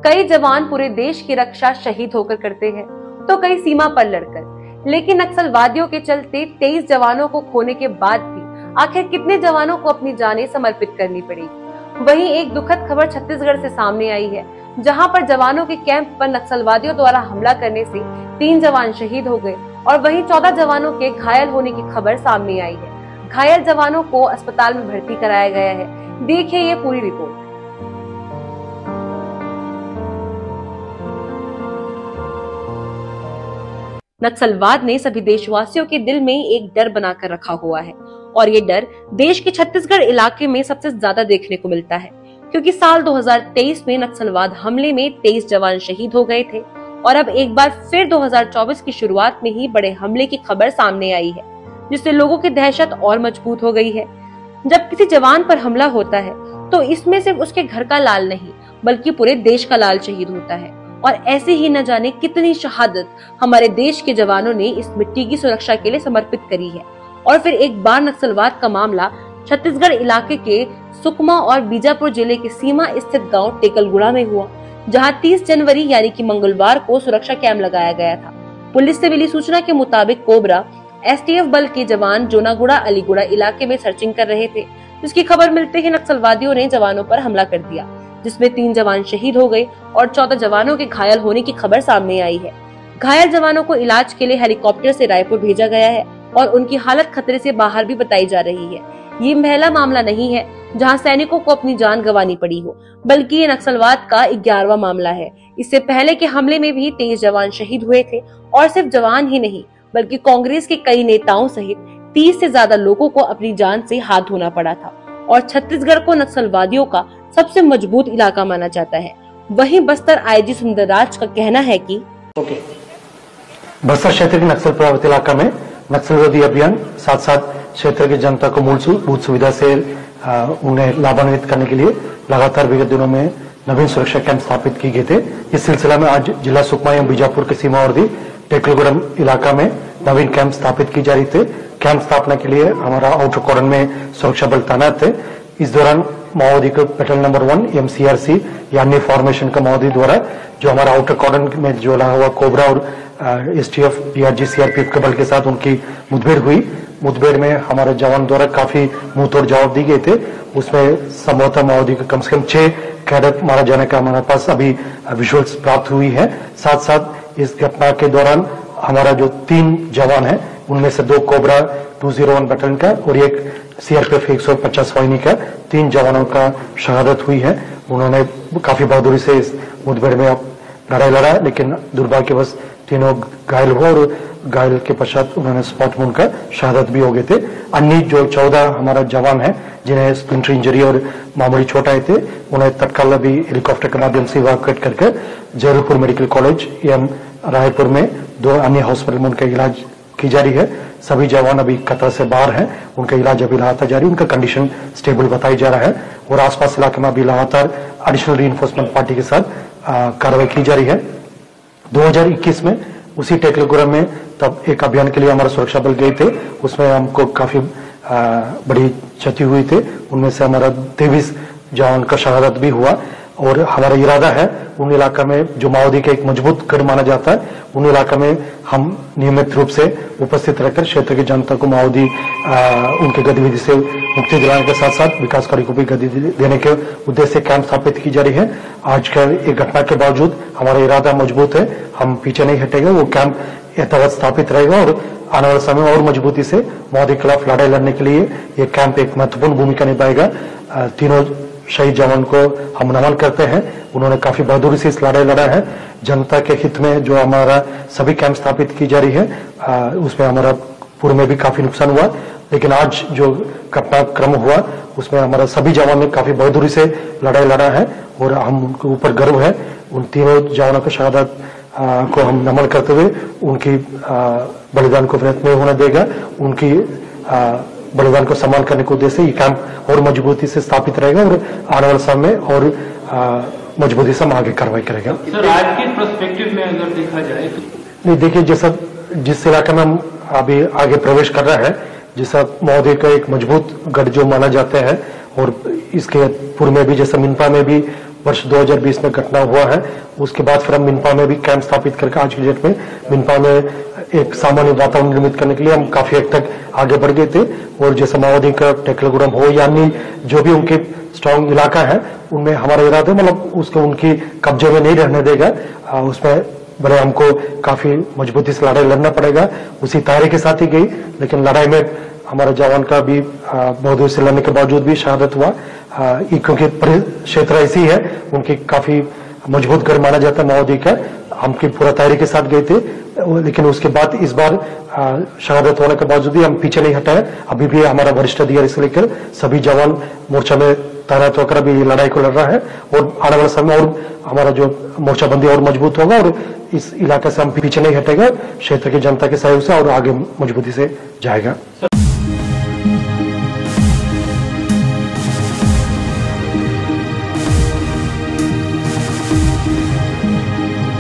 कई जवान पूरे देश की रक्षा शहीद होकर करते हैं, तो कई सीमा पर लड़कर। लेकिन नक्सलवादियों के चलते 23 जवानों को खोने के बाद भी आखिर कितने जवानों को अपनी जानें समर्पित करनी पड़ी। वहीं एक दुखद खबर छत्तीसगढ़ से सामने आई है, जहां पर जवानों के कैंप पर नक्सलवादियों द्वारा हमला करने से 3 जवान शहीद हो गए और वहीं 14 जवानों के घायल होने की खबर सामने आई है। घायल जवानों को अस्पताल में भर्ती कराया गया है। देखिए ये पूरी रिपोर्ट। नक्सलवाद ने सभी देशवासियों के दिल में एक डर बनाकर रखा हुआ है और ये डर देश के छत्तीसगढ़ इलाके में सबसे ज्यादा देखने को मिलता है, क्योंकि साल 2023 में नक्सलवाद हमले में 23 जवान शहीद हो गए थे और अब एक बार फिर 2024 की शुरुआत में ही बड़े हमले की खबर सामने आई है, जिससे लोगों की दहशत और मजबूत हो गई है। जब किसी जवान पर हमला होता है तो इसमें सिर्फ उसके घर का लाल नहीं बल्कि पूरे देश का लाल शहीद होता है और ऐसे ही न जाने कितनी शहादत हमारे देश के जवानों ने इस मिट्टी की सुरक्षा के लिए समर्पित करी है। और फिर एक बार नक्सलवाद का मामला छत्तीसगढ़ इलाके के सुकमा और बीजापुर जिले के सीमा स्थित गांव टेकलगुड़ा में हुआ, जहां 30 जनवरी यानी कि मंगलवार को सुरक्षा कैंप लगाया गया था। पुलिस से मिली सूचना के मुताबिक कोबरा एसटीएफ बल के जवान जोनागुड़ा अलीगुड़ा इलाके में सर्चिंग कर रहे थे, जिसकी खबर मिलते ही नक्सलवादियों ने जवानों पर हमला कर दिया, जिसमें 3 जवान शहीद हो गए और 14 जवानों के घायल होने की खबर सामने आई है। घायल जवानों को इलाज के लिए हेलीकॉप्टर से रायपुर भेजा गया है और उनकी हालत खतरे से बाहर भी बताई जा रही है। ये पहला मामला नहीं है जहां सैनिकों को अपनी जान गंवानी पड़ी हो, बल्कि ये नक्सलवाद का 11वां मामला है। इससे पहले के हमले में भी 23 जवान शहीद हुए थे और सिर्फ जवान ही नहीं बल्कि कांग्रेस के कई नेताओं सहित 30 से ज्यादा लोगों को अपनी जान से हाथ धोना पड़ा था और छत्तीसगढ़ को नक्सलवादियों का सबसे मजबूत इलाका माना जाता है। वहीं बस्तर आईजी सुंदरराज का कहना है कि बस्तर क्षेत्र के नक्सल प्रभावित इलाका में नक्सल विरोधी अभियान साथ साथ क्षेत्र की जनता को मूलभूत सुविधा से उन्हें लाभान्वित करने के लिए लगातार विगत दिनों में नवीन सुरक्षा कैंप स्थापित किए गए थे। इस सिलसिला में आज जिला सुकमा एवं बीजापुर के सीमावर्ती टेकलगुड़म इलाका में नवीन कैंप स्थापित की जा रही थे। कैंप स्थापना के लिए हमारा आउटर कॉर्डन में सुरक्षा बल तैनात थे। इस दौरान माओवादी को पेट्रोल नंबर 1 एमसीआरसी यानी फॉर्मेशन का माओवादी द्वारा जो हमारा आउटर कॉर्डन में जो लगा हुआ कोबरा और एसटीएफ पीआरजी सीआरपीएफ के बल के साथ उनकी मुठभेड़ हुई। मुठभेड़ में हमारे जवान द्वारा काफी मुंह तोड़ जवाब दिए गए थे। उसमें संभवतः माओवादी को कम से कम 6 कैडेट मारा जाने का हमारे पास अभी विजुअल्स प्राप्त हुई है। साथ साथ इस घटना के दौरान हमारा जो 3 जवान है उनमें से 2 कोबरा 201 बटालियन का और एक सीआरपीएफ 150 वाहिनी का 3 जवानों का शहादत हुई है। उन्होंने काफी बहादुरी से इस मुठभेड़ में लड़ाई लड़ा, लेकिन दुर्भाग्यवश तीनों घायल हुआ और घायल के पश्चात उन्होंने स्पॉट में उनका शहादत भी हो गए थे। अन्य जो 14 हमारा जवान है जिन्हें स्प्लिंटर इंजरी और मामूली चोट आए थे, उन्हें तत्काल अभी हेलीकॉप्टर के माध्यम से इवैक्यूएट करके जयपुर मेडिकल कॉलेज एवं रायपुर में 2 अन्य हॉस्पिटल में उनका इलाज की जा रही है। सभी जवान अभी खतरा से बाहर हैं, उनका इलाज अभी लगातार जारी, उनका कंडीशन स्टेबल बताई जा रहा है और आसपास इलाके में अभी लगातार एडिशनल रीइंफोर्समेंट पार्टी के साथ कार्रवाई की जा रही है। 2021 में उसी टेकलगुड़ा में तब एक अभियान के लिए हमारा सुरक्षा बल गए थे, उसमें हमको काफी बड़ी क्षति हुई थी। उनमें से हमारा 23 जवान का शहादत भी हुआ और हमारा इरादा है उन इलाका में जो माओवादी का एक मजबूत गढ़ माना जाता है, उन इलाका में हम नियमित रूप से उपस्थित रहकर क्षेत्र की जनता को माओवादी उनके गतिविधि से मुक्ति दिलाने के साथ साथ विकास कार्य को भी गति देने के उद्देश्य से कैंप स्थापित की जा रही है। आज का एक घटना के बावजूद हमारा इरादा मजबूत है, हम पीछे नहीं हटेंगे, वो कैंप यथावत स्थापित रहेगा और आने वाले समय और मजबूती से माओवादी के खिलाफ लड़ाई लड़ने के लिए ये कैंप एक महत्वपूर्ण भूमिका निभाएगा। तीनों शहीद जवान को हम नमन करते हैं, उन्होंने काफी बहादुरी से इस लड़ाई लड़ा है। जनता के हित में जो हमारा सभी कैंप स्थापित की जा रही है उसमें हमारा पूर्व में भी काफी नुकसान हुआ, लेकिन आज जो घटनाक्रम हुआ उसमें हमारा सभी जवान ने काफी बहादुरी से लड़ाई लड़ा है और हम उनके ऊपर गर्व है। उन तीनों जवानों की शहादत को हम नमन करते हुए उनकी बलिदान को व्यर्थ नहीं होने देगा, उनकी बलिदान को सम्मान करने के उद्देश्य से ये कैंप और मजबूती से स्थापित रहेगा और आने वाले समय में और मजबूती से हम आगे कार्रवाई करेंगे। सर, आज के पर्सपेक्टिव में अगर देखा जाए तो नहीं, देखिए जैसा जिस इलाके में हम अभी आगे प्रवेश कर रहा है, जैसा माओवादी का एक मजबूत गढ़ जो माना जाता है और इसके पूर्व में भी जैसा मिनपा में भी वर्ष 2020 में घटना हुआ है, उसके बाद फिर हम मिनपा में भी कैंप स्थापित करके आज की डेट में मिनपा में एक सामान्य वातावरण निर्मित करने के लिए हम काफी हद तक आगे बढ़ गए थे। और जैसे माओवादी का टेकलगुरम हो यानी जो भी उनके स्ट्रांग इलाका है उनमें हमारा इरादा मतलब उसको उनकी कब्जे में नहीं रहने देगा, उसमें बड़े हमको काफी मजबूती से लड़ाई लड़ना पड़ेगा। उसी तैयारी के साथ ही गई, लेकिन लड़ाई में हमारे जवान का भी बहुत दूर से लड़ने के बावजूद भी शहादत हुआ, क्योंकि क्षेत्र ऐसी है उनकी काफी मजबूत घर माना जाता है माओवादी का। हम की पूरा तैयारी के साथ गए थे, लेकिन उसके बाद इस बार शहादत होने के बावजूद भी हम पीछे नहीं हटाए। अभी भी हमारा वरिष्ठ अधिकारी से लेकर सभी जवान मोर्चा में तैनात होकर अभी लड़ाई को लड़ रहा है और आने वाले समय और हमारा जो मोर्चाबंदी और मजबूत होगा और इस इलाके से हम पीछे नहीं हटेगा, क्षेत्र की जनता के सहयोग से और आगे मजबूती से जाएगा।